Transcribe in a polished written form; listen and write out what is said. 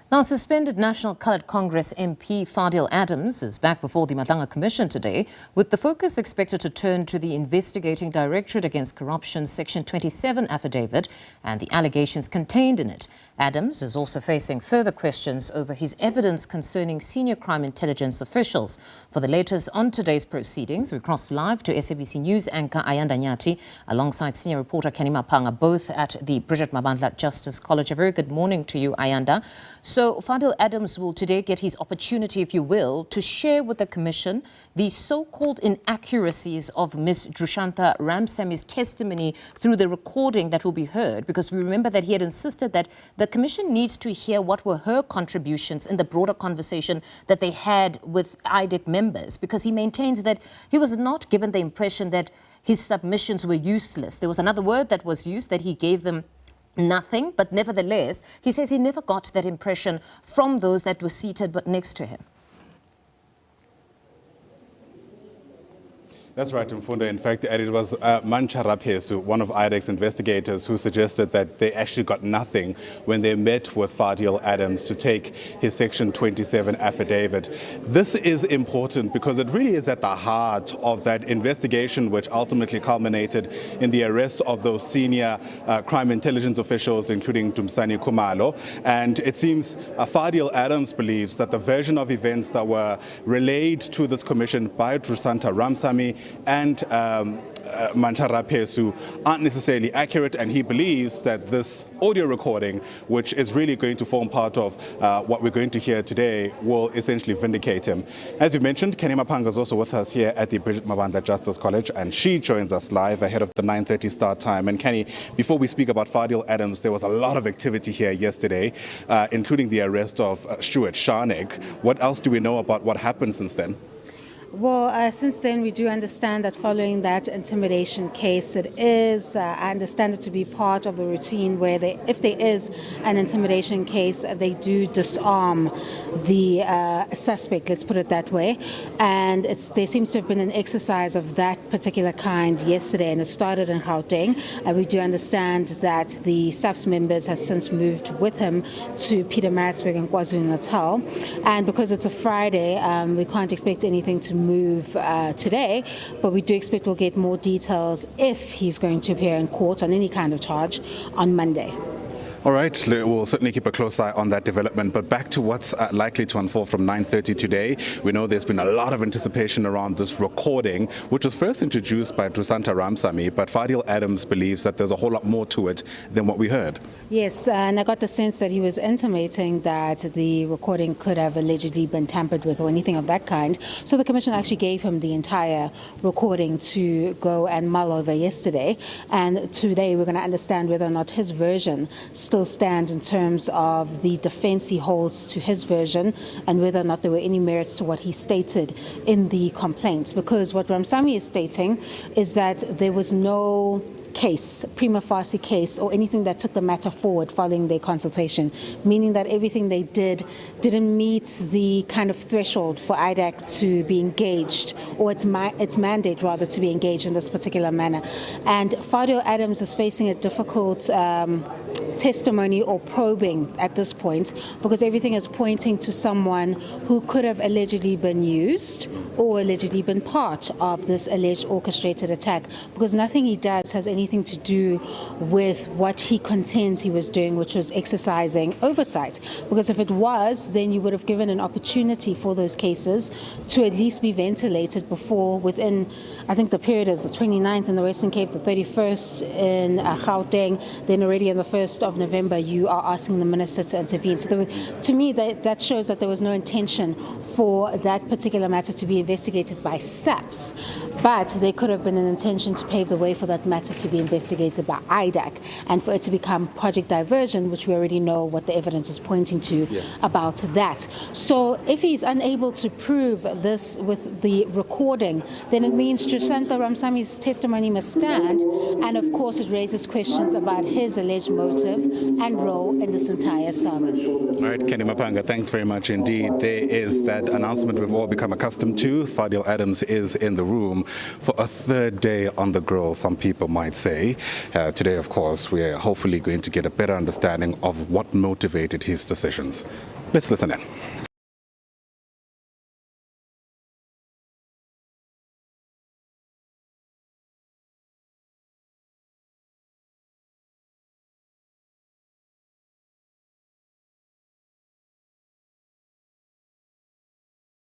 Now, suspended National Coloured Congress MP Fadiel Adams is back before the Madlanga Commission today, with the focus expected to turn to the investigating Directorate against Corruption Section 27 affidavit and the allegations contained in it. Adams is also facing further questions over his evidence concerning senior crime intelligence officials. For the latest on today's proceedings, we cross live to SABC News anchor Ayanda Nyathi alongside senior reporter Canny Maphanga, both at the Brigitte Mabandla Justice College. A very good morning to you, Ayanda. So Fadiel Adams will today get his opportunity, if you will, to share with the Commission the so-called inaccuracies of Ms. Drushantha Ramsami's testimony through the recording that will be heard, because we remember that he had insisted that the Commission needs to hear what were her contributions in the broader conversation that they had with IDEC members, because he maintains that he was not given the impression that his submissions were useless. There was another word that was used, that he gave them nothing, but nevertheless, he says he never got that impression from those that were seated but next to him. That's right, Mfunda. In fact, it was Mancha Rapesu, one of IDEC's investigators, who suggested that they actually got nothing when they met with Fadiel Adams to take his Section 27 affidavit. This is important because it really is at the heart of that investigation, which ultimately culminated in the arrest of those senior crime intelligence officials, including Dumsani Kumalo. And it seems Fadiel Adams believes that the version of events that were relayed to this commission by Drushantha Ramsami and Mancha Rapesu aren't necessarily accurate, and he believes that this audio recording, which is really going to form part of what we're going to hear today, will essentially vindicate him. As you mentioned, Canny Maphanga is also with us here at the Brigitte Mabandla Justice College, and she joins us live ahead of the 9:30 start time. And Canny, before we speak about Fadiel Adams, there was a lot of activity here yesterday, including the arrest of Stuart Sharnick. What else do we know about what happened since then? Well, since then, we do understand that following that intimidation case, it is, I understand it to be part of the routine where if there is an intimidation case, they do disarm the suspect, let's put it that way. And there seems to have been an exercise of that particular kind yesterday, and it started in Gauteng. We do understand that the SABC members have since moved with him to Pietermaritzburg and KwaZulu-Natal. And because it's a Friday, we can't expect anything to move today, but we do expect we'll get more details if he's going to appear in court on any kind of charge on Monday. All right, we'll certainly keep a close eye on that development, but back to what's likely to unfold from 9:30 today. We know there's been a lot of anticipation around this recording, which was first introduced by Drushantha Ramsami, but Fadiel Adams believes that there's a whole lot more to it than what we heard. Yes, and I got the sense that he was intimating that the recording could have allegedly been tampered with or anything of that kind. So the Commission actually gave him the entire recording to go and mull over yesterday, and today we're going to understand whether or not his version still stands in terms of the defense he holds to his version and whether or not there were any merits to what he stated in the complaints. Because what Ramsami is stating is that there was no case, prima facie case, or anything that took the matter forward following their consultation, meaning that everything they did didn't meet the kind of threshold for IDEC to be engaged, or its mandate rather to be engaged in this particular manner. And Fadiel Adams is facing a difficult testimony or probing at this point, because everything is pointing to someone who could have allegedly been used or allegedly been part of this alleged orchestrated attack, because nothing he does has anything to do with what he contends he was doing, which was exercising oversight. Because if it was, then you would have given an opportunity for those cases to at least be ventilated before, within, I think the period is the 29th in the Western Cape, the 31st in Gauteng, then already on the 1st of November, you are asking the minister to intervene. So to me, that shows that there was no intention for that particular matter to be investigated by SABC, but there could have been an intention to pave the way for that matter to be investigated by IDEC and for it to become project diversion, which we already know what the evidence is pointing to about that. So if he's unable to prove this with the recording, then it means Drushantha Ramsami's testimony must stand, and of course it raises questions about his alleged motive motive and role in this entire saga. All right, Canny Maphanga, thanks very much indeed. There is that announcement we've all become accustomed to. Fadiel Adams is in the room for a third day on the grill, some people might say. Today, of course, we're hopefully going to get a better understanding of what motivated his decisions. Let's listen in.